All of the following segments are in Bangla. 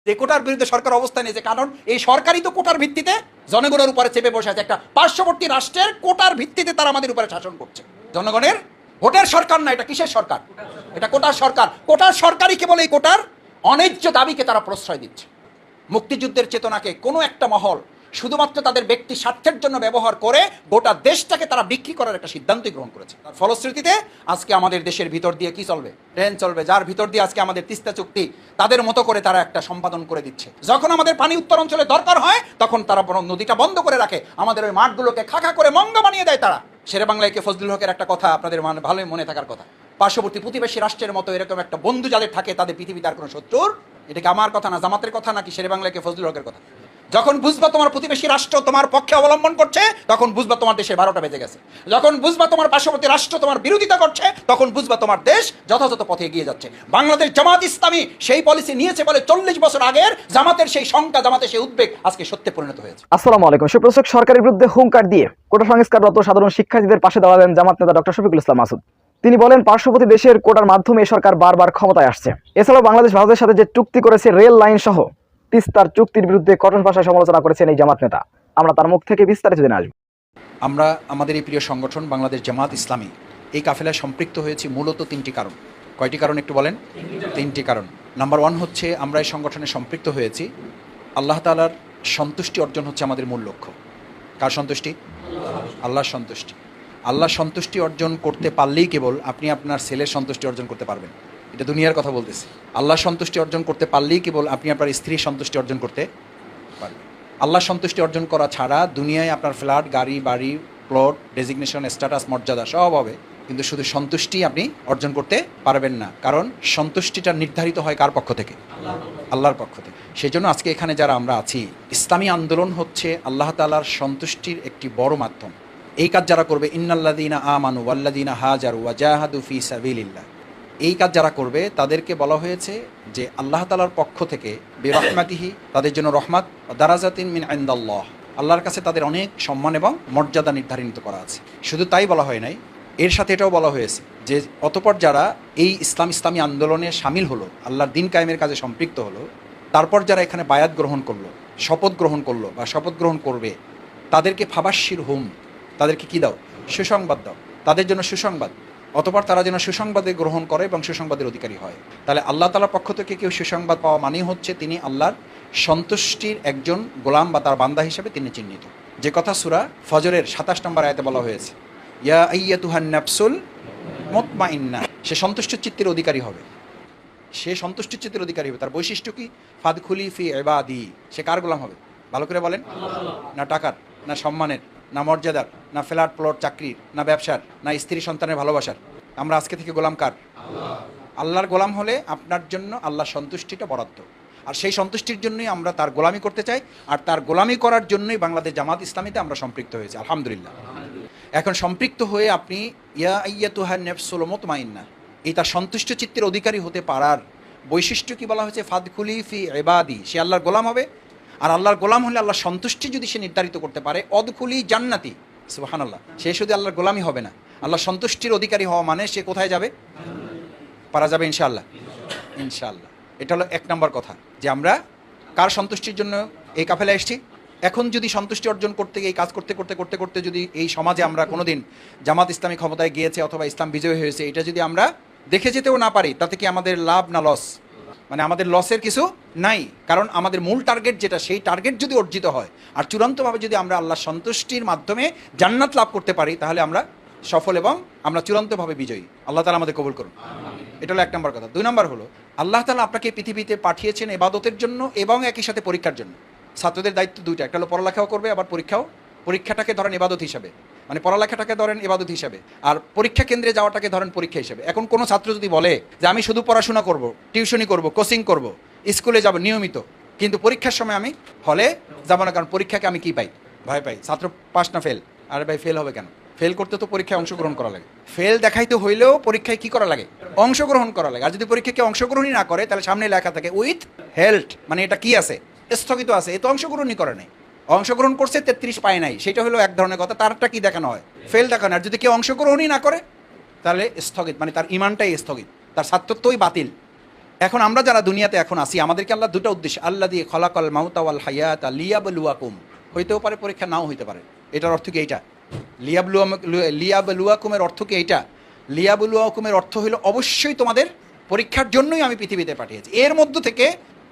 যে কোটার বিরুদ্ধে সরকার অবস্থান নিয়েছে, কারণ এই সরকারই তো কোটার ভিত্তিতে জনগণের উপরে চেপে বসে আছে। একটা পার্শ্ববর্তী রাষ্ট্রের কোটার ভিত্তিতে তারা আমাদের উপরে শাসন করছে। জনগণের ভোটের সরকার না, এটা কিসের সরকার? এটা কোটার সরকার। কোটার সরকারই কেবল এই কোটার অন্যায্য দাবিকে তারা প্রশ্রয় দিচ্ছে। মুক্তিযুদ্ধের চেতনাকে কোনো একটা মহল শুধুমাত্র তাদের ব্যক্তি স্বার্থের জন্য ব্যবহার করে গোটা দেশটাকে তারা বিক্রি করার একটা সিদ্ধান্তই গ্রহণ করেছে। তার ফলশ্রুতিতে আজকে আমাদের দেশের ভিতর দিয়ে কি চলবে? ট্রেন চলবে, যার ভিতর দিয়ে আজকে আমাদের তিস্তা চুক্তি তাদের মতো করে তারা একটা সম্পাদন করে দিচ্ছে। যখন আমাদের পানি উত্তর অঞ্চলে দরকার হয় তখন তারা নদীটা বন্ধ করে রাখে, আমাদের ওই মাঠগুলোকে খাঁখা করে মঙ্গা বানিয়ে দেয় তারা। শেরে বাংলায় ফজলুল হকের একটা কথা আপনাদের ভালোই মনে থাকার কথা, পার্শ্ববর্তী প্রতিবেশী রাষ্ট্রের মতো এরকম একটা বন্ধু যাদের থাকে তাদের পৃথিবীতে আর কোনো শত্রুর। এটা কি আমার কথা না, জামাতের কথা নাকি শেরে বাংলায় ফজলুল হকের কথা? যখন বুঝবা তোমার প্রতিবেশী রাষ্ট্র তোমার পক্ষে অবলম্বন করছে তখন বুঝবা তোমার দেশে 12টা বেজে গেছে। যখন বুঝবা তোমার পার্শ্ববর্তী রাষ্ট্র তোমার বিরোধিতা করছে তখন বুঝবা তোমার দেশ যথাযথ পথে এগিয়ে যাচ্ছে। বাংলাদেশ জামাত ইসলামী সেই পলিসি নিয়েছে বলে 40 বছর আগের জামাতের সেই শঙ্কা, জামাতের সেই উদ্বেগ আজকে সত্যে পরিণত হয়েছে। আসসালামু আলাইকুম। সুপ্রদর্শক, সরকারের বিরুদ্ধে হুঙ্কার দিয়ে কোটা সংস্কাররত সাধারণ শিক্ষার্থীদের পাশে দাঁড়ালেন জামাত নেতা ডক্টর শফিকুল ইসলাম মাসুদ। তিনি বলেন, পার্শ্ববর্তী দেশের কোটার মাধ্যমে সরকার বারবার ক্ষমতায় আসছে। এছাড়াও বাংলাদেশ ভারতের সাথে যে চুক্তি করেছে রেল লাইন সহ তিস্তার চুক্তির বিরুদ্ধে কঠোর ভাষায় সমালোচনা করেছেন এই জামাত নেতা। আমরা তার মুখ থেকে বিস্তারিত জেনে আসব। আমরা আমাদের এই প্রিয় সংগঠন বাংলাদেশ জামাত ইসলামী এই কাফেলায় সম্পৃক্ত হয়েছি মূলত 3টি কারণ। কয়টি কারণ একটু বলেন? 3টি কারণ। নাম্বার 1 হচ্ছে আমরা এই সংগঠনে সম্পৃক্ত হয়েছি, আল্লাহ তাআলার সন্তুষ্টি অর্জন হচ্ছে আমাদের মূল লক্ষ্য। কার সন্তুষ্টি? আল্লাহর সন্তুষ্টি। আল্লাহর সন্তুষ্টি অর্জন করতে পারলেই কেবল আপনি আপনার ছেলের সন্তুষ্টি অর্জন করতে পারবেন। এটা দুনিয়ার কথা বলতেছি। আল্লাহর সন্তুষ্টি অর্জন করতে পারলেই কেবল আপনি আপনার স্ত্রীর সন্তুষ্টি অর্জন করতে পারবেন। আল্লাহর সন্তুষ্টি অর্জন করা ছাড়া দুনিয়ায় আপনার ফ্ল্যাট, গাড়ি, বাড়ি, প্লট, ডেজিগনেশন, স্ট্যাটাস, মর্যাদা সব হবে, কিন্তু শুধু সন্তুষ্টি আপনি অর্জন করতে পারবেন না। কারণ সন্তুষ্টিটা নির্ধারিত হয় কার পক্ষ থেকে? আল্লাহর পক্ষ থেকে। সেই জন্য আজকে এখানে যারা আমরা আছি, ইসলামী আন্দোলন হচ্ছে আল্লাহ তাআলার সন্তুষ্টির একটি বড় মাধ্যম। এই কাজ যারা করবে, ইন্নাল্লাযীনা আমানু ওয়াল্লাযীনা হাজারু ওয়া জাহাদু ফি সাবিলিল্লাহ, এই কাজ যারা করবে তাদেরকে বলা হয়েছে যে আল্লাহ তাআলার পক্ষ থেকে বিরহমাতিহি, তাদের জন্য রহমত, দারাজাতিন মিন ইনদাল্লাহ, আল্লাহর কাছে তাদের অনেক সম্মান এবং মর্যাদা নির্ধারিত করা আছে। শুধু তাই বলা হয় নাই, এর সাথে এটাও বলা হয়েছে যে অতঃপর যারা এই ইসলামী আন্দোলনে সামিল হলো, আল্লাহর দিন কায়েমের কাজে সম্পৃক্ত হলো, তারপর যারা এখানে বায়াত গ্রহণ করলো, শপথ গ্রহণ করলো বা শপথ গ্রহণ করবে, তাদেরকে ফাবাশশির হুম, তাদেরকে কি দাও? সুসংবাদ দাও, তাদের জন্য সুসংবাদ। অতঃপর তারা যেন সুসংবাদে গ্রহণ করে এবং সুসংবাদের অধিকারী হয়। তাহলে আল্লাহ তাআলার পক্ষ থেকে কেউ সুসংবাদ পাওয়া মানেই হচ্ছে তিনি আল্লাহর সন্তুষ্টির একজন গোলাম বা তার বান্দা হিসেবে তিনি চিহ্নিত। যে কথা সূরা ফজরের 27 নম্বর আয়াতে বলা হয়েছে, ইয়া আইয়াতুহান নাফসুল মুতমাইন্নাহ, সে সন্তুষ্ট চিত্তের অধিকারী হবে। সে সন্তুষ্ট চিত্তের অধিকারী হবে। তার বৈশিষ্ট্য কি? ফাদখুলি ফি ইবাদি, সে কার গোলাম হবে? ভালো করে বলেন। না টাকার, না সম্মানের, না মর্যাদার, না ফ্ল্যাট প্লট চাকরির, না ব্যবসার, না স্ত্রী সন্তানের ভালোবাসার। আমরা আজকে থেকে গোলাম কার? আল্লাহর গোলাম হলে আপনার জন্য আল্লাহর সন্তুষ্টিটা বরাদ্দ। আর সেই সন্তুষ্টির জন্যই আমরা তার গোলামি করতে চাই, আর তার গোলামি করার জন্যই বাংলাদেশ জামাত ইসলামীতে আমরা সম্পৃক্ত হয়েছি, আলহামদুলিল্লাহ। এখন সম্পৃক্ত হয়ে আপনি ইয়া আইয়াতুহান নাফসুল মুতমাইন্নাহ, এই তার সন্তুষ্ট চিত্তের অধিকারী হতে পারার বৈশিষ্ট্য কি বলা হয়েছে? ফাদখুলি ফি ইবাদি, সে আল্লাহর গোলাম হবে। আর আল্লাহর গোলাম হলে আল্লাহর সন্তুষ্টি যদি সে নির্ধারিত করতে পারে, অদখুলি জান্নাতি, সুবহানাল্লাহ, সে শুধু আল্লাহর গোলামই হবে না, আল্লাহর সন্তুষ্টির অধিকারী হওয়া মানে সে কোথায় যাবে? পারা যাবে ইনশাআল্লাহ। ইনশাআল্লাহ। এটা হলো 1 নম্বর কথা, যে আমরা কার সন্তুষ্টির জন্য এই কাফেলায় এসেছি। এখন যদি সন্তুষ্টি অর্জন করতে গিয়ে এই কাজ করতে করতে করতে করতে যদি এই সমাজে আমরা কোনোদিন জামাত ইসলামী ক্ষমতায় গিয়েছে অথবা ইসলাম বিজয় হয়েছে, এটা যদি আমরা দেখে যেতেও না পারি, তাতে কি আমাদের লাভ না লস? মানে আমাদের লসের কিছু নাই, কারণ আমাদের মূল টার্গেট যেটা, সেই টার্গেট যদি অর্জিত হয় আর চূড়ান্তভাবে যদি আমরা আল্লাহর সন্তুষ্টির মাধ্যমে জান্নাত লাভ করতে পারি, তাহলে আমরা সফল এবং আমরা চূড়ান্তভাবে বিজয়ী। আল্লাহ তাআলা আমাদের কবুল করুন। এটা হলো 1 নম্বর কথা। 2 নম্বর হলো, আল্লাহ তাআলা আপনাকে পৃথিবীতে পাঠিয়েছেন ইবাদতের জন্য এবং একই সাথে পরীক্ষার জন্য। ছাত্রদের দায়িত্ব 2টা, একটা হলো পড়ালেখাও করবে, আবার পরীক্ষাটাকে ধরেন ইবাদত হিসাবে, মানে পড়ালেখাটাকে ধরেন ইবাদত হিসাবে, আর পরীক্ষা কেন্দ্রে যাওয়াটাকে ধরেন পরীক্ষা হিসাবে। এখন কোনো ছাত্র যদি বলে যে আমি শুধু পড়াশোনা করব, টিউশনি করব, কোচিং করব, স্কুলে যাব নিয়মিত, কিন্তু পরীক্ষার সময় আমি হলে যাব না, কারণ পরীক্ষাকে আমি কি পাই? ভয় পাই। ছাত্র পাস না ফেল? আরে ভাই, ফেল হবে কেন? ফেল করতে তো পরীক্ষায় অংশগ্রহণ করা লাগে। ফেল দেখাইতে হইলেও পরীক্ষায় কি করা লাগে? অংশগ্রহণ করা লাগে। আর যদি পরীক্ষাকে অংশগ্রহণই না করে, তাহলে সামনে লেখা থাকে উইথ হেল্ড, মানে এটা কি আছে? স্থগিত আছে। এ তো অংশগ্রহণই করে নাই। অংশগ্রহণ করছে 33 পায় নাই, সেটা হলো এক ধরনের কথা। তারটা কি দেখানো হয়? ফেল দেখানো। আর যদি কেউ অংশগ্রহণই না করে, তাহলে স্থগিত, মানে তার ইমানটাই স্থগিত, তার ছাত্রত্বই বাতিল। এখন আমরা যারা দুনিয়াতে এখন আসি, আমাদেরকে আল্লাহ দুটো উদ্দেশ্য, আল্লাহ দিয়ে খলাকল মাউতা ওয়াল হায়াতা লিয়াবলুয়াকুম, হইতেও পারে পরীক্ষা, নাও হইতে পারে। এটার অর্থ কি এইটা? লিয়াবলুয়াকুমের অর্থ কি এইটা? লিয়াবলুয়াকুমের অর্থ হইল অবশ্যই তোমাদের পরীক্ষার জন্যই আমি পৃথিবীতে পাঠিয়েছি। এর মধ্য থেকে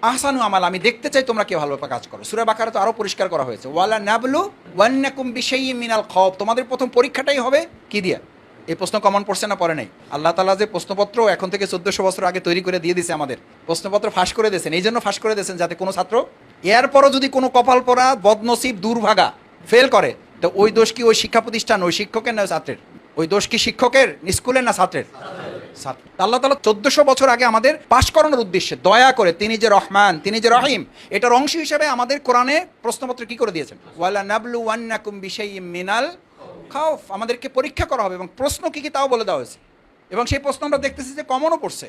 আহসানু আমাল, আমি দেখতে চাই তোমরা কেউ ভালো কাজ করো। সূরা বাকারা তো আরও পরিষ্কার করা হয়েছে, ওয়ালা নাবলু ওয়ান্নাকুম বিশাইয়্যিম মিনাল খাউফ, তোমাদের প্রথম পরীক্ষাটাই হবে কি দিয়া? এই প্রশ্ন কমন পড়ছে না পড়ে নাই? আল্লাহ তাআলা যে প্রশ্নপত্র এখন থেকে 1400 বছর আগে তৈরি করে দিয়ে দিয়েছে, আমাদের প্রশ্নপত্র ফাঁস করে দিয়েছেন। এই জন্য ফাঁস করে দিয়েছেন যাতে কোনো ছাত্র এরপরও যদি কোনো কপাল পড়া বদনসিব দুর্ভাগা ফেল করে, তো ওই দোষ কি ওই শিক্ষা প্রতিষ্ঠান, ওই শিক্ষকের না ছাত্রের? ওই দোষ কি শিক্ষকের, স্কুলের না ছাত্রের? আল্লাহ তাআলা 1400 বছর আগে আমাদের পাশ করানোর উদ্দেশ্যে দয়া করে, তিনি যে রহমান, তিনি যে রহিম, এটার অংশ হিসেবে আমাদের কোরআনে প্রশ্নপত্র কি করে দিয়েছেন? ওয়ালা নাবলু ওয়ান্নাকুম বিশাইয়্যিম মিনাল খাউফ, আমাদেরকে পরীক্ষা করা হবে, এবং প্রশ্ন কি কি তাও বলে দেওয়া হয়েছে। এবং সেই প্রশ্ন আমরা দেখতেছি যে কমনও পড়ছে।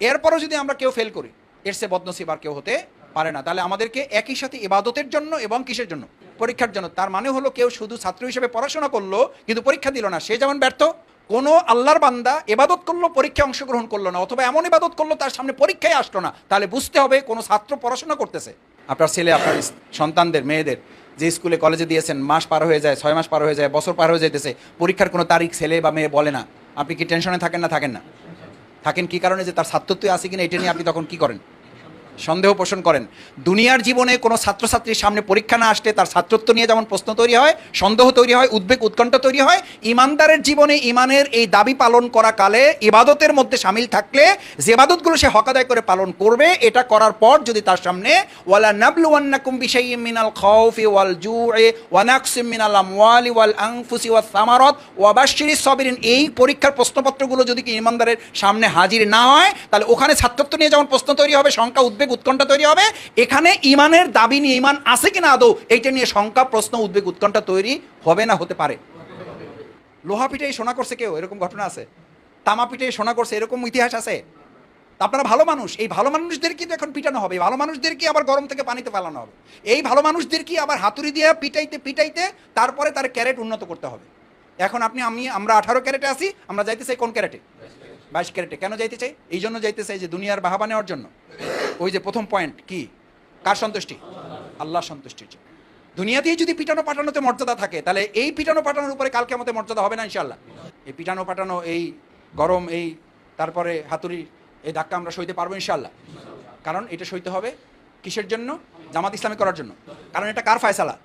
এরপরও যদি আমরা কেউ ফেল করি, এর সে বদনসিব আর কেউ হতে পারে না। তাহলে আমাদেরকে একই সাথে ইবাদতের জন্য এবং কিসের জন্য? পরীক্ষার জন্য। তার মানে হলো কেউ শুধু ছাত্র হিসেবে পড়াশোনা করলো কিন্তু পরীক্ষা দিল না, সে যেমন ব্যর্থ। কোনো আল্লাহর বান্দা ইবাদত করলো, পরীক্ষায় অংশগ্রহণ করলো না, অথবা এমন ইবাদত করলো তার সামনে পরীক্ষায় আসলো না, তাহলে বুঝতে হবে কোনো ছাত্র পড়াশোনা করতেছে। আপনার ছেলে, আপনার সন্তানদের, মেয়েদের যে স্কুলে কলেজে দিয়েছেন, মাস পার হয়ে যায়, 6 মাস পার হয়ে যায়, বছর পার হয়ে যাইতেছে, পরীক্ষার কোনো তারিখ ছেলে বা মেয়ে বলে না, আপনি কি টেনশনে থাকেন না? থাকেন না? থাকেন কি কারণে? যে তার ছাত্রত্বই আছে কিনা এটা নিয়ে আপনি তখন কি করেন? সন্দেহ পোষণ করেন। দুনিয়ার জীবনে কোনো ছাত্রছাত্রীর সামনে পরীক্ষা না আসলে তার ছাত্রত্ব নিয়ে যেমন প্রশ্ন তৈরি হয়, সন্দেহ তৈরি হয়, উদ্বেগ উৎকণ্ঠা তৈরি হয়, ইমানদারের জীবনে ইমানের এই দাবি পালন করা কালে ইবাদতের মধ্যে সামিল থাকলে যে ইবাদতগুলো সে হক আদায় করে পালন করবে, এটা করার পর যদি তার সামনে ওয়ালা নাবলুওয়ান্নাকুম বিশাইয়্যিম মিনাল খাউফি ওয়াল জু'i ওয়া নাকসিম মিনাল আমওয়ালি ওয়াল আনফুসি ওয়াস সামারাত ওয়া বাশশিরিস সাবিরিন, এই পরীক্ষার প্রশ্নপত্রগুলো যদি কি ইমানদারের সামনে হাজির না হয়, তাহলে ওখানে ছাত্রত্ব নিয়ে যেমন প্রশ্ন তৈরি হবে, শঙ্কা উদ্বেগ উৎকণ্ঠা তৈরি হবে, এখানে ইমানের দাবি নিয়ে, ইমান আছে কিনা আদৌ, এইটা নিয়ে শঙ্কা, প্রশ্ন, উদ্বেগ উৎকণ্ঠা তৈরি হবে না? হতে পারে। লোহা পিঠে সোনা করছে কেউ, এরকম ঘটনা আছে? তামা পিঠে সোনা করছে, এরকম ইতিহাস আছে? আপনারা ভালো মানুষ, এই ভালো মানুষদেরকে তো এখন পিটানো হবে, ভালো মানুষদেরকে আবার গরম থেকে পানিতে ফেলানো হবে, এই ভালো মানুষদেরকে আবার হাতুড়ি দিয়ে পিটাইতে পিটাইতে তারপরে তার ক্যারেট উন্নত করতে হবে। এখন আমরা 18 ক্যারেটে আছি, আমরা যাইতে চাই কোন ক্যারেটে? 22 ক্যারেটে। কেন যাইতে চাই? এই জন্য যাইতে চাই যে দুনিয়ার বাহাবা নেওয়ার জন্য। ওই যে প্রথম পয়েন্ট কি, কার সন্তুষ্টি? আল্লাহ সন্তুষ্টির জন্য। দুনিয়াতেই যদি পিটানো পাঠানোতে মর্যাদা থাকে, তাহলে এই পিটানো পাঠানোর উপরে কালকে আমাদের মর্যাদা হবে না ইনশাআল্লাহ? এই পিটানো পাঠানো, এই গরম, এই তারপরে হাতুড়ি, এই ধাক্কা আমরা সইতে পারবো ইনশাআল্লাহ? কারণ এটা সইতে হবে কিসের জন্য? জামাত ইসলামী করার জন্য। কারণ এটা কার ফায়সালা?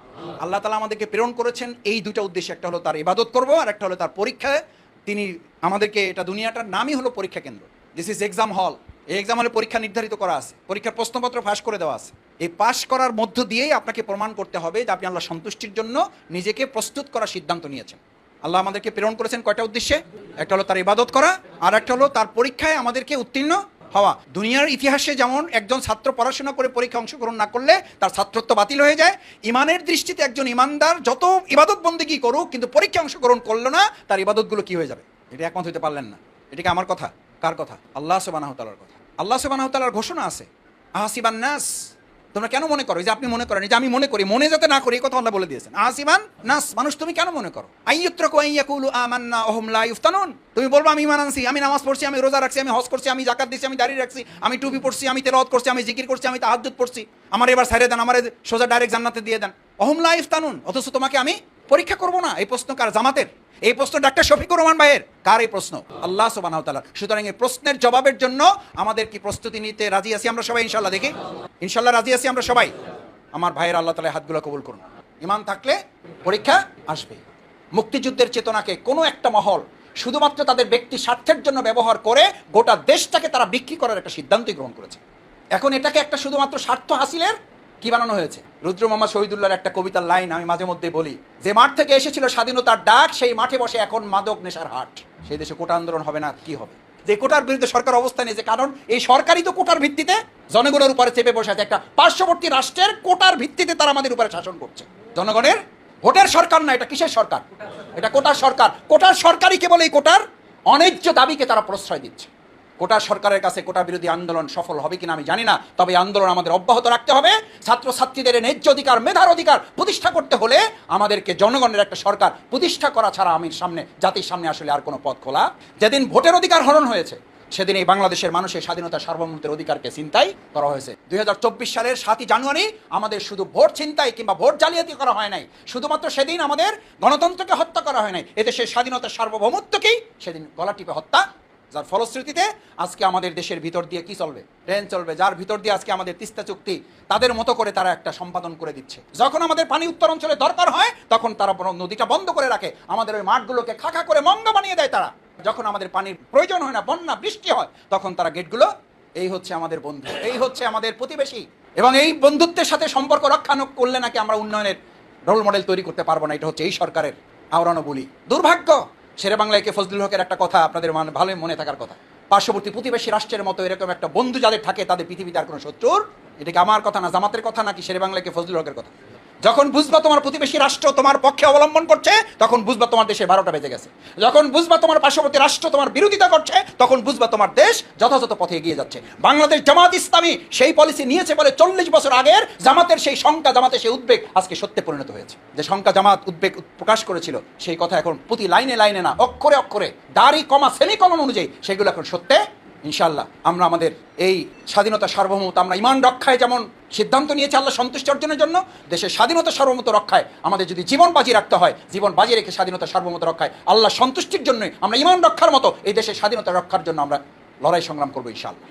আল্লাহ তাআলা আমাদেরকে প্রেরণ করেছেন এই দুইটা উদ্দেশ্যে, একটা হলো তার ইবাদত করব, আর একটা হলো তার পরীক্ষায় তিনি আমাদেরকে, এটা দুনিয়াটার নামই হলো পরীক্ষা কেন্দ্র। দিস ইজ এক্সাম হল। এই এক্সাম হলে পরীক্ষা নির্ধারিত করা আছে, পরীক্ষার প্রশ্নপত্র ফাঁস করে দেওয়া আছে। এই পাশ করার মধ্য দিয়েই আপনাকে প্রমাণ করতে হবে যে আপনি আল্লাহ সন্তুষ্টির জন্য নিজেকে প্রস্তুত করার সিদ্ধান্ত নিয়েছেন। আল্লাহ আমাদেরকে প্রেরণ করেছেন কয়টা উদ্দেশ্যে? একটা হলো তার ইবাদত করা, আর একটা হলো তার পরীক্ষায় আমাদেরকে উত্তীর্ণ হওয়া। দুনিয়ার ইতিহাসে যেমন একজন ছাত্র পড়াশোনা করে পরীক্ষা অংশগ্রহণ না করলে তার ছাত্রত্ব বাতিল হয়ে যায়, ইমানের দৃষ্টিতে একজন ইমানদার যত ইবাদত বন্দেগী করুক কিন্তু পরীক্ষা অংশগ্রহণ করলো না, তার ইবাদতগুলো কি হয়ে যাবে? এটা একমত হইতে পারলেন না। এটা কি আমার কথা? কার কথা? আল্লাহ সুবহানাহু ওয়া তাআলার কথা। আল্লাহ সুবহানাহু ওয়া তাআলার ঘোষণা আছে, আহাসিবান নাস, তোমরা কেন মনে করো? এই যে আপনি মনে করেন, এই যে আমি মনে করি, মনে যাতে না করি, এই কথা আল্লাহ বলে দিয়েছেন। আহাসিবান নাস, মানুষ তুমি কেন মনে করো? আইয়ুত্রাকু আইয়াকুলু আমান্না ওয়া হুম লা ইফতানুন, তুমি বলবো আমি ঈমান আনছি, আমি নামাজ পড়ছি, আমি রোজা রাখছি, আমি হজ করছি, আমি যাকাত দিচ্ছি, আমি দাড়ি রাখছি, আমি টুপি পড়ছি, আমি তেলাওয়াত করছি, আমি জিকির করছি, আমি তাহাজ্জুদ পড়ছি, আমার এবার ছেড়ে দেন, আমার সোজা ডাইরেক্ট জান্নাতে দিয়ে দেন। ওয়া হুম লা ইফতানুন, অথচ তোমাকে আমি পরীক্ষা করব না। এই প্রশ্ন কার? জামাতের। এই প্রশ্ন ডাক্তার শফিকুর রহমান ভাইয়ের। কার এই প্রশ্ন? আল্লাহ সুবহানাহু ওয়া তাআলা। সুতরাং এই প্রশ্নের জবাবের জন্য আমাদের কি প্রস্তুতি নিতে রাজি আছি আমরা সবাই? ইনশাআল্লাহ। দেখি ইনশাআল্লাহ রাজি আছি আমরা সবাই। আমার ভাইয়ের আল্লাহ তাআলা হাতগুলো কবুল করুন। ঈমান থাকলে পরীক্ষা আসবে। মুক্তিযুদ্ধের চেতনাকে কোনো একটা মহল শুধুমাত্র তাদের ব্যক্তি স্বার্থের জন্য ব্যবহার করে গোটা দেশটাকে তারা বিক্রি করার একটা সিদ্ধান্তই গ্রহণ করেছে। এখন এটাকে একটা শুধুমাত্র স্বার্থ হাসিলের কি বানানো হয়েছে? রুদ্র মোহাম্মদ শহীদুল্লাহর একটা কবিতার লাইন আমি মাঝে মধ্যে বলি, যে মাঠ থেকে এসেছিল স্বাধীনতার ডাক, সেই মাঠে বসে এখন মাদক নেশার হাট। সেই দেশে কোটা আন্দোলন হবে না কি হবে? যে কোটার বিরুদ্ধে সরকার অবস্থান নিয়েছে, কারণ এই সরকারই তো কোটার ভিত্তিতে জনগণের উপরে চেপে বসে আছে। একটা পার্শ্ববর্তী রাষ্ট্রের কোটার ভিত্তিতে তারা আমাদের উপরে শাসন করছে। জনগণের ভোটের সরকার না, এটা কিসের সরকার? এটা কোটার সরকার। কোটার সরকারই কেবল এই কোটার অন্যায্য দাবিকে তারা প্রশ্রয় দিচ্ছে। কোটা সরকারের কাছে কোটা বিরোধী আন্দোলন সফল হবে কিনা আমি জানি না, তবে আন্দোলন আমাদের অব্যাহত রাখতে হবে। ছাত্রছাত্রীদের ন্যায্য অধিকার, মেধার অধিকার প্রতিষ্ঠা করতে হলে আমাদেরকে জনগণের একটা সরকার প্রতিষ্ঠা করা ছাড়া জাতির সামনে আসলে আর কোনো পথ খোলা। যেদিন ভোটের অধিকার হরণ হয়েছে সেদিন এই বাংলাদেশের মানুষের স্বাধীনতা সার্বভৌমত্বের অধিকারকে ছিনতাই করা হয়েছে। 2024 সালের 7ই জানুয়ারি আমাদের শুধু ভোট ছিনতাই কিংবা ভোট জালিয়াতি করা হয় নাই, শুধুমাত্র সেদিন আমাদের গণতন্ত্রকে হত্যা করা হয় নাই, এদেশের স্বাধীনতা সার্বভৌমত্বকেই সেদিন গলা টিপে হত্যা, যার ফলশ্রুতিতে আজকে আমাদের দেশের ভিতর দিয়ে কি চলবে, ট্রেন চলবে, যার ভিতর দিয়ে আজকে আমাদের তিস্তা চুক্তি তাদের মতো করে তারা একটা সম্পাদন করে দিচ্ছে। যখন আমাদের পানি উত্তর অঞ্চলে দরকার হয় তখন তারা নদীটা বন্ধ করে রাখে, আমাদের ওই মাঠগুলোকে খাঁখা করে মঙ্গ বানিয়ে দেয় তারা। যখন আমাদের পানির প্রয়োজন হয় না, বন্যা বৃষ্টি হয়, তখন তারা গেটগুলো, এই হচ্ছে আমাদের বন্ধু, এই হচ্ছে আমাদের প্রতিবেশী, এবং এই বন্ধুত্বের সাথে সম্পর্ক রক্ষা করলে নাকি আমরা উন্নয়নের রোল মডেল তৈরি করতে পারবো না। এটা হচ্ছে এই সরকারের আওড়ানো বুলি। দুর্ভাগ্য। শেরে বাংলায় কে ফজলুল হকের একটা কথা আপনাদের ভালোই মনে থাকার কথা, পার্শ্ববর্তী প্রতিবেশী রাষ্ট্রের মতো এরকম একটা বন্ধু যাদের থাকে তাদের পৃথিবীতে আর কোনো শত্রুর, এটা কি আমার কথা না জামাতের কথা নাকি শেরে বাংলায় কে ফজলুল হকের কথা? যখন বুঝবা তোমার প্রতিবেশী রাষ্ট্র তোমার পক্ষে অবলম্বন করছে তখন বুঝবা তোমার দেশে 12টা বেজে গেছে। যখন বুঝবা তোমার পার্শ্ববর্তী রাষ্ট্র তোমার বিরোধিতা করছে তখন বুঝবা তোমার দেশ যথাযথ পথে এগিয়ে যাচ্ছে। বাংলাদেশ জামাত ইসলামী সেই পলিসি নিয়েছে বলে 40 বছর আগের জামাতের সেই শঙ্কা, জামাতের সেই উদ্বেগ আজকে সত্যে পরিণত হয়েছে। যে শঙ্কা জামাত উদ্বেগ প্রকাশ করেছিল সেই কথা এখন প্রতি লাইনে লাইনে না, অক্ষরে অক্ষরে, দাড়ি কমা সেমিকলন অনুযায়ী সেগুলো এখন সত্যে। ইনশাআল্লাহ আমরা আমাদের এই স্বাধীনতা সার্বভৌমত্ব আমরা ঈমান রক্ষায় যেমন সিদ্ধান্ত নিয়েছি আল্লাহ সন্তুষ্টি অর্জনের জন্য, দেশের স্বাধীনতা সার্বভৌমত্ব রক্ষায় আমাদের যদি জীবন বাজি রাখতে হয়, জীবন বাজি রেখে স্বাধীনতা সার্বভৌমত্ব রক্ষায় আল্লাহ সন্তুষ্টির জন্যই আমরা ঈমান রক্ষার মতো এই দেশের স্বাধীনতা রক্ষার জন্য আমরা লড়াই সংগ্রাম করবো ইনশাআল্লাহ।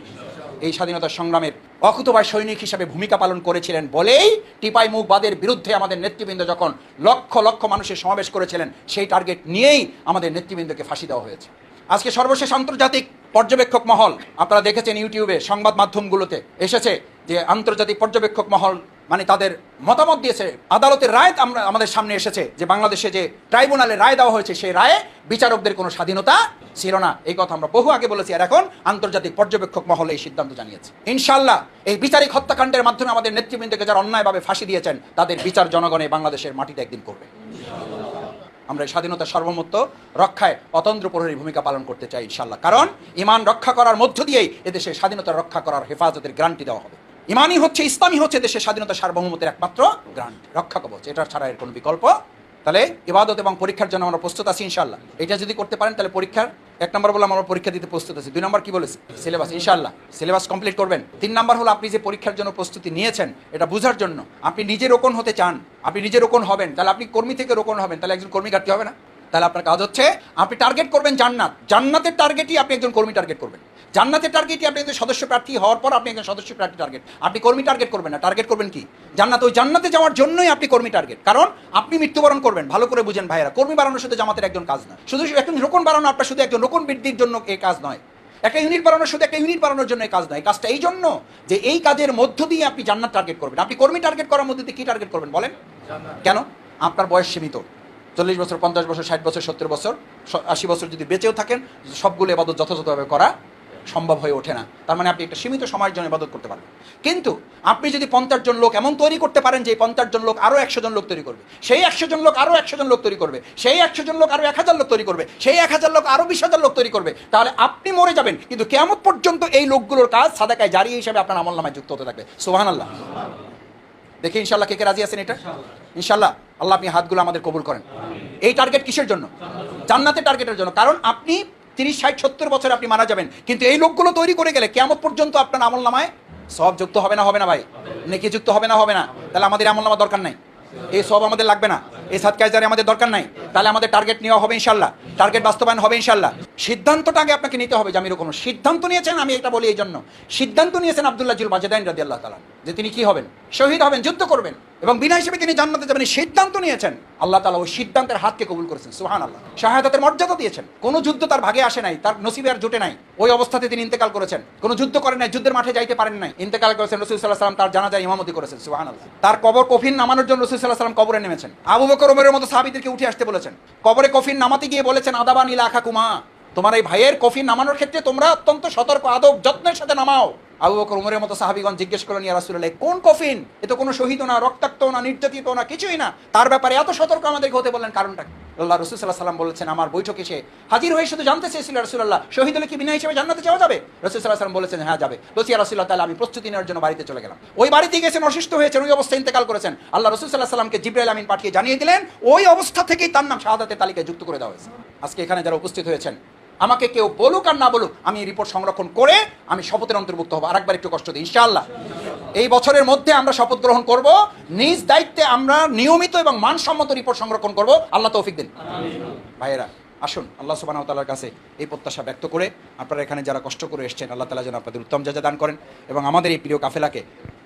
এই স্বাধীনতা সংগ্রামের অকুতোভয় সৈনিক হিসাবে ভূমিকা পালন করেছিলেন বলেই টিপাই মুখবাদের বিরুদ্ধে আমাদের নেতৃবৃন্দ যখন লক্ষ লক্ষ মানুষের সমাবেশ করেছিলেন সেই টার্গেট নিয়েই আমাদের নেতৃবৃন্দকে ফাঁসি দেওয়া হয়েছে। আজকে সর্বশেষ আন্তর্জাতিক পর্যবেক্ষক মহল, আপনারা দেখেছেন ইউটিউবে সংবাদ মাধ্যমগুলোতে এসেছে যে আন্তর্জাতিক পর্যবেক্ষক মহল মানে তাদের মতামত দিয়েছে, আদালতের রায় আমাদের সামনে এসেছে যে বাংলাদেশে যে ট্রাইব্যুনালে রায় দেওয়া হয়েছে সেই রায়ে বিচারকদের কোনো স্বাধীনতা ছিল না। এই কথা আমরা বহু আগে বলেছি, আর এখন আন্তর্জাতিক পর্যবেক্ষক মহল এই সিদ্ধান্ত জানিয়েছে। ইনশাআল্লাহ এই বিচারিক হত্যাকাণ্ডের মাধ্যমে আমাদের নেতৃবৃন্দকে যারা অন্যায়ভাবে ফাঁসি দিয়েছেন তাদের বিচার জনগণে বাংলাদেশের মাটিতে একদিন করবে। আমরা স্বাধীনতা সার্বভৌমত্ব রক্ষায় অতন্দ্র প্রহরী ভূমিকা পালন করতে চাই ইনশাআল্লাহ, কারণ ঈমান রক্ষা করার মধ্য দিয়েই এদেশের স্বাধীনতা রক্ষা করার হেফাজতের গ্যারান্টি দেওয়া হবে। ঈমানই হচ্ছে, ইসলামই হচ্ছে দেশের স্বাধীনতা সার্বভৌমত্বের একমাত্র গ্যারান্টি, রক্ষা কবচ, এটা ছাড়া এর কোনো বিকল্প। তাহলে ইবাদত এবং পরীক্ষার জন্য আমরা প্রস্তুত আছি ইনশাআল্লাহ। এটা যদি করতে পারেন তাহলে পরীক্ষার 1 নম্বর বলে আমরা পরীক্ষা দিতে প্রস্তুত আছি। 2 নম্বর কি বলেছি? সিলেবাস। ইনশাআল্লাহ সিলেবাস কমপ্লিট করবেন। 3 নম্বর হলো আপনি যে পরীক্ষার জন্য প্রস্তুতি নিয়েছেন এটা বোঝার জন্য, আপনি নিজে রোকন হতে চান, আপনি নিজে রোকন হবেন, তাহলে আপনি কর্মী থেকে রোকন হবেন, তাহলে একজন কর্মী ঘাটতি হবে না? তাহলে আপনার কাজ হচ্ছে আপনি টার্গেট করবেন জান্নাত, জান্নাতের টার্গেটই আপনি একজন কর্মী টার্গেট করবেন, জান্নাতের টার্গেটই আপনি একজন সদস্য প্রার্থী হওয়ার পর আপনি একজন সদস্য প্রার্থী টার্গেট, আপনি কর্মী টার্গেট করবেন না, টার্গেট করবেন কি? জান্নাত। ওই জান্নাতে যাওয়ার জন্যই আপনি কর্মী টার্গেট, কারণ আপনি মৃত্যুবরণ করবেন। ভালো করে বুঝেন ভাইয়েরা, কর্মী বাড়ানোর সাথে জামাতের একজন কাজ নয়, শুধু একজন রোকন বাড়ানো আপনার শুধু একজন রোকন বৃদ্ধির জন্য এই কাজ নয়, একটা ইউনিট বাড়ানোর শুধু একটা ইউনিট বাড়ানোর জন্য এই কাজ নয়। এই কাজটা এই জন্য যে এই কাজের মধ্য দিয়ে আপনি জান্নাত টার্গেট করবেন। আপনি কর্মী টার্গেট করার মধ্যে দিয়ে কি টার্গেট করবেন বলেন? কেন? আপনার বয়স সীমিত, 40 বছর, 50 বছর, 60 বছর, 70 বছর, 80 বছর যদি বেঁচেও থাকেন, সবগুলো ইবাদত যথাযথভাবে করা সম্ভব হয়ে ওঠে না। তার মানে আপনি একটা সীমিত সময়ের জন্য ইবাদত করতে পারবেন। কিন্তু আপনি যদি 50 জন লোক এমন তৈরি করতে পারেন যে 50 জন লোক আরও 100 জন লোক তৈরি করবে, সেই 100 জন লোক আরও 100 জন লোক তৈরি করবে, সেই 100 জন লোক আরও 1000 লোক তৈরি করবে, সেই 1000 লোক আরও 20,000 লোক তৈরি করবে, তাহলে আপনি মরে যাবেন কিন্তু কিয়ামত পর্যন্ত এই লোকগুলোর কাজ সাদাকায় জারি হিসেবে আপনার আমলনামায় যুক্ত হতে থাকবে। সুবহানাল্লাহ। দেখি ইনশাআল্লাহ কে কে রাজি আছেন এটা? ইনশাআল্লাহ। আল্লাহ আপনি হাতগুলো আমাদের কবুল করেন। এই টার্গেট কিসের জন্য? জান্নাতের টার্গেটের জন্য। কারণ আপনি 30, 60, 70 বছর আপনি মারা যাবেন, কিন্তু এই লোকগুলো তৈরি করে গেলে কিয়ামত পর্যন্ত আপনার আমলনামায় সব যুক্ত হবে না? হবে না ভাই? নেকি যুক্ত হবে না? হবে না? তাহলে আমাদের আমলনামা দরকার নাই, এই সব আমাদের লাগবে না, এই সাদকায়ে আমাদের দরকার নাই। তাহলে আমাদের টার্গেট নেওয়া হবে ইনশাআল্লাহ, টার্গেট বাস্তবায়ন হবে ইনশাআল্লাহ। সিদ্ধান্তটা আগে আপনাকে নিতে হবে যে আমি এরকম সিদ্ধান্ত নিয়েছেন। আমি এটা বলি এই জন্য, সিদ্ধান্ত নিয়েছেন আব্দুল্লাহ জুল বাজেদাইন রাদিয়াল্লাহু তাআলা যে তিনি কি হবেন? শহীদ হবেন, যুদ্ধ করবেন এবং বিনা হিসেবে তিনি জান্নাতে যাবেন। সিদ্ধান্ত নিয়েছেন, আল্লাহ তাআলা ওই সিদ্ধান্তের হাতকে কবুল করেছেন। সুবহানাল্লাহ। শাহাদাতের মর্যাদা দিয়েছেন। কোনো যুদ্ধ তার ভাগে আসে নাই, তার নসিবে আর জুটে নাই, ওই অবস্থাতে তিনি ইন্তেকাল করেছেন। কোনো যুদ্ধ করেন নাই, যুদ্ধের মাঠে যাইতে পারেন নাই, ইন্তেকাল করেছেন। রাসূল সাল্লাল্লাহু আলাইহি ওয়াসাল্লাম তার জানাজার ইমামতি করেছেন। সুবহানাল্লাহ। তার কবর কফিন নামানোর জন্য রাসূল সাল্লাল্লাহু আলাইহি ওয়াসাল্লাম কবরে নেমেছেন। আবু বকর ওমরের মতো সাহাবীদেরকে উঠে আসতে বলেছেন। কবরে কফিন নামাতে গিয়ে বলেছেন আদাবান ইলা আখাকুমা, তোমার এই ভাইয়ের কফিন নামানোর ক্ষেত্রে তোমরা অত্যন্ত সতর্ক, আদব যত্নের সাথে নামাও। আবু বকর ওমরের মতো সাহাবীগণ জিজ্ঞেস করলেন, ইয়া রাসূলুল্লাহ কোন কফিন? এ তো কোনো শহীদ না, রক্তাক্ত না, নির্যাতিত না, কিছুই না, তার ব্যাপারে এত সতর্ক আমাদেরকে হতে বললেন, কারণটা কি? আল্লাহ রাসূল সাল্লাল্লাহু আলাইহি ওয়াসাল্লাম বলেছেন, আমার বৈঠকে সে হাজির হয়ে শুধু জানতে চেয়েছিল, রাসূলুল্লাহ শহীদ হলে কি বিনা হিসেবে জান্নাতে যাওয়া যাবে? রাসূল সাল্লাল্লাহু আলাইহি ওয়াসাল্লাম বলেছেন, হ্যাঁ যাবে। বলছি ইয়া রাসূলুল্লাহ, তাহলে আমি প্রস্তুতি নেওয়ার জন্য বাড়িতে চলে গেলাম। ওই বাড়িতে গেছেন, অসুস্থ হয়েছেন, ওই অবস্থায় ইন্তেকাল করেছেন। আল্লাহ রাসূল সাল্লাল্লাহু আলাইহি ওয়াসাল্লামকে জিবরাইল আমিন পাঠিয়ে জানিয়ে দিলেন, ওই অবস্থা থেকেই তার নাম শাহাদাতের তালিকায় যুক্ত করে দেওয়া হয়েছে। আজকে এখানে যারা উপস্থিত হয়েছেন, আমাকে কেউ বলুক আর না বলুক, আমি এই রিপোর্ট সংরক্ষণ করে আমি শপথের অন্তর্ভুক্ত হবো। আরেকবার একটু কষ্ট দিই, ইনশাআল্লাহ এই বছরের মধ্যে আমরা শপথ গ্রহণ করব, নিজ দায়িত্বে আমরা নিয়মিত এবং মানসম্মত রিপোর্ট সংরক্ষণ করব। আল্লাহ তৌফিক দিন। ভাইয়েরা আসুন আল্লাহ সুবহানাহু ওয়া তাআলার কাছে এই প্রত্যাশা ব্যক্ত করে, আপনারা এখানে যারা কষ্ট করে এসেছেন, আল্লাহ তাআলা যেন আপনাদের উত্তম জাযা দান করেন এবং আমাদের এই প্রিয় কাফেলাকে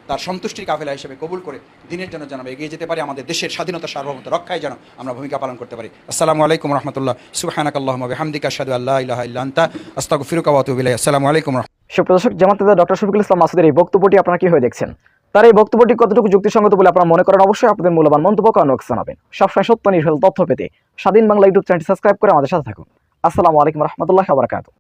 তার সন্তুষ্টির কাফেলা হিসেবে কবুল করে দিনের জন্য যেন আমরা এগিয়ে যেতে পারি, আমাদের দেশের স্বাধীনতা সার্বভৌমত্ব রক্ষায় যেন আমরা ভূমিকা পালন করতে পারি। আসসালামু আলাইকুম রাহমাতুল্লাহ। সুবহানাকাল্লাহুম্মা ওয়া বিহামদিকা আশহাদু আল্লা ইলাহা ইল্লা আনতা আস্তাগফিরুকা ওয়া আতুবু ইলাইক। আসসালামু আলাইকুম। সুপ্রিয় দর্শক, জামাত নেতা ডক্টর শফিকুল ইসলাম মাসুদের এই বক্তব্যটি আপনারা কিভাবে দেখছেন? তার এই বক্তব্যটি কতটুকু যুক্তিসঙ্গত বলে আপনারা মনে করেন? অবশ্যই আপনাদের মূল্যবান মন্তব্য কমেন্ট বক্সে জানাবেন। সবসময় সত্য নির্ভুল তথ্য পেতে স্বাধীন বাংলা ইউটিউব চ্যানেলটি সাবস্ক্রাইব করে আমাদের সাথে থাকুন। আসসালামু আলাইকুম রহমতুল্লাহি ওয়া বারাকাতুহু।